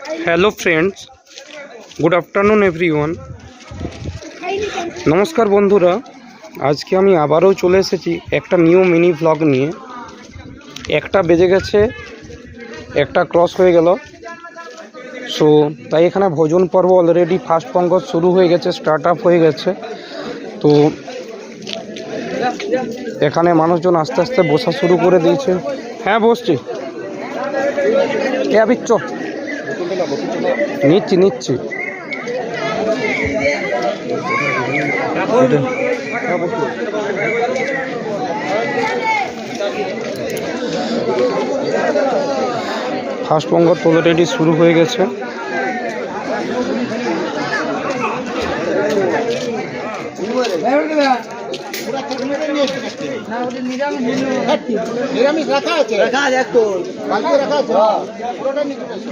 Hello friends, good afternoon everyone. নমস্কার বন্ধুরা, আজকে আমি আবারও চলে এসেছি একটা নিউ মিনি ভ্লগ নিয়ে। একটা বেজে গেছে, একটা ক্রস হয়ে গেল। সো তাই এখানে ভোজন পর্ব অলরেডি ফার্স্ট পঙ্গজ শুরু হয়ে গেছে, স্টার্ট আপ হয়ে গেছে। তো এখানে মানুষজন আস্তে আস্তে বসা শুরু করে দিয়েছে। হ্যাঁ বসছি, এ আবিচ্ছ নিচ্ছি ফার্স্ট পঙ্গজ অলরেডি শুরু হয়ে গেছে। নিরামিষ রাখা আছে, রাখা আছে একটু বাকি রাখা আছে, পুরোটা রাখা আছে।